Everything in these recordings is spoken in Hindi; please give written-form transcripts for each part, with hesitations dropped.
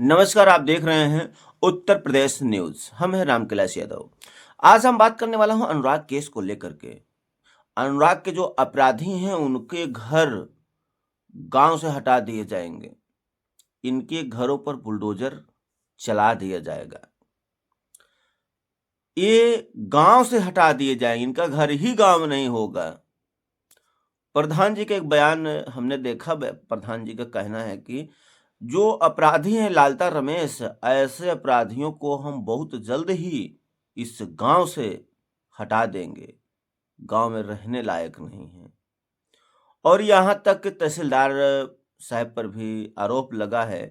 नमस्कार, आप देख रहे हैं उत्तर प्रदेश न्यूज। हम हैं रामकैलाश यादव। आज हम बात करने वाला हूं अनुराग केस को लेकर के। अनुराग के जो अपराधी हैं उनके घर गांव से हटा दिए जाएंगे। इनके घरों पर बुलडोजर चला दिया जाएगा। ये गांव से हटा दिए जाएंगे, इनका घर ही गांव में नहीं होगा। प्रधान जी का एक बयान हमने देखा। प्रधान जी का कहना है कि जो अपराधी हैं लालता रमेश, ऐसे अपराधियों को हम बहुत जल्द ही इस गांव से हटा देंगे। गांव में रहने लायक नहीं है। और यहां तक कि तहसीलदार साहब पर भी आरोप लगा है।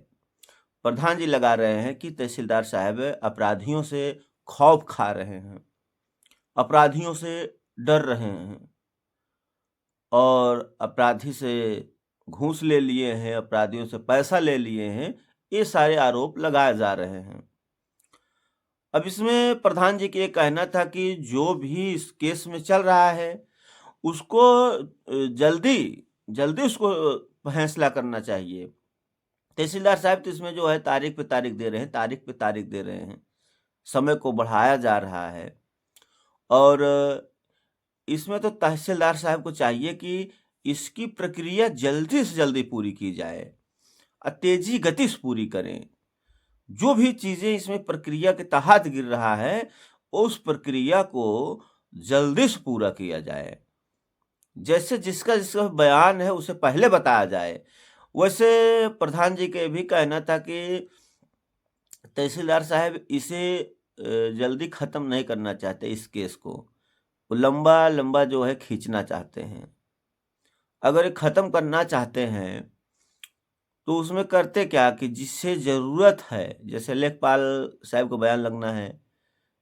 प्रधान जी लगा रहे हैं कि तहसीलदार साहब अपराधियों से खौफ खा रहे हैं, अपराधियों से डर रहे हैं और अपराधी से घूस ले लिए हैं, अपराधियों से पैसा ले लिए हैं। ये सारे आरोप लगाए जा रहे हैं। अब इसमें प्रधान जी का ये कहना था कि जो भी इस केस में चल रहा है उसको जल्दी जल्दी उसको फैसला करना चाहिए। तहसीलदार साहब तो इसमें जो है तारीख पे तारीख दे रहे हैं, तारीख पे तारीख दे रहे हैं। समय को बढ़ाया जा रहा है और इसमें तो तहसीलदार साहब को चाहिए कि इसकी प्रक्रिया जल्दी से जल्दी पूरी की जाए और तेजी गति से पूरी करें। जो भी चीजें इसमें प्रक्रिया के तहत गिर रहा है उस प्रक्रिया को जल्दी से पूरा किया जाए। जैसे जिसका जिसका बयान है उसे पहले बताया जाए। वैसे प्रधान जी का ये भी कहना था कि तहसीलदार साहब इसे जल्दी खत्म नहीं करना चाहते। इस केस को वो लंबा लंबा जो है खींचना चाहते हैं। अगर ये खत्म करना चाहते हैं तो उसमें करते क्या कि जिससे जरूरत है, जैसे लेखपाल साहब को बयान लगना है,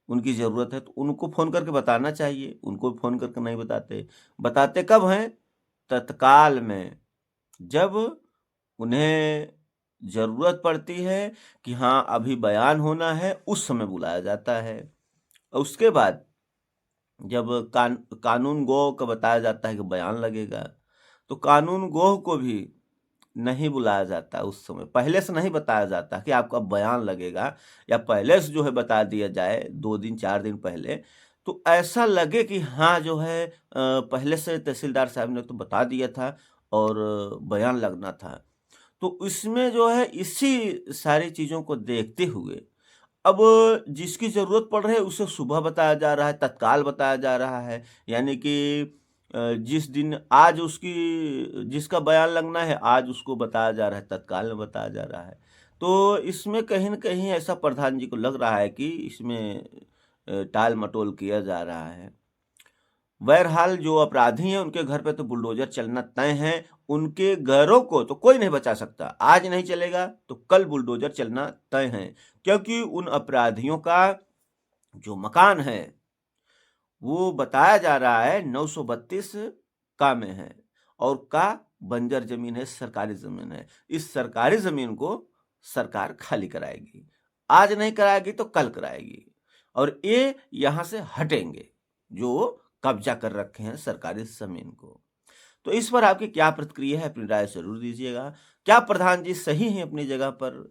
उनकी जरूरत है तो उनको फोन करके बताना चाहिए। उनको फोन करके नहीं बताते। बताते कब हैं? तत्काल में, जब उन्हें जरूरत पड़ती है कि हाँ अभी बयान होना है, उस समय बुलाया जाता है। और उसके बाद जब कानून गो का बताया जाता है कि बयान लगेगा, तो कानून गोह को भी नहीं बुलाया जाता। उस समय पहले से नहीं बताया जाता कि आपका बयान लगेगा, या पहले से जो है बता दिया जाए 2 दिन 4 दिन पहले, तो ऐसा लगे कि हाँ जो है पहले से तहसीलदार साहब ने तो बता दिया था और बयान लगना था। तो इसमें जो है इसी सारी चीज़ों को देखते हुए अब जिसकी ज़रूरत पड़ रही है उसे सुबह बताया जा रहा है, तत्काल बताया जा रहा है। यानी कि जिस दिन आज उसकी जिसका बयान लगना है आज उसको बताया जा रहा है, तत्काल में बताया जा रहा है। तो इसमें कहीं न कहीं ऐसा प्रधान जी को लग रहा है कि इसमें टाल-मटोल किया जा रहा है। बहरहाल जो अपराधी हैं उनके घर पे तो बुलडोज़र चलना तय है। उनके घरों को तो कोई नहीं बचा सकता। आज नहीं चलेगा तो कल बुलडोज़र चलना तय है। क्योंकि उन अपराधियों का जो मकान है वो बताया जा रहा है 932 का में है और का बंजर ज़मीन है, सरकारी ज़मीन है। इस सरकारी ज़मीन को सरकार खाली कराएगी। आज नहीं कराएगी तो कल कराएगी और ये यहाँ से हटेंगे जो कब्जा कर रखे हैं सरकारी ज़मीन को। तो इस पर आपकी क्या प्रतिक्रिया है? अपनी राय ज़रूर दीजिएगा। क्या प्रधान जी सही हैं अपनी जगह पर?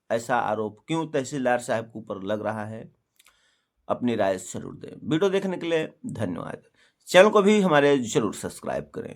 ऐसा आरोप क्यों तहसीलदार साहब के ऊपर लग रहा है? अपनी राय ज़रूर दें। वीडियो देखने के लिए धन्यवाद। चैनल को भी हमारे ज़रूर सब्सक्राइब करें।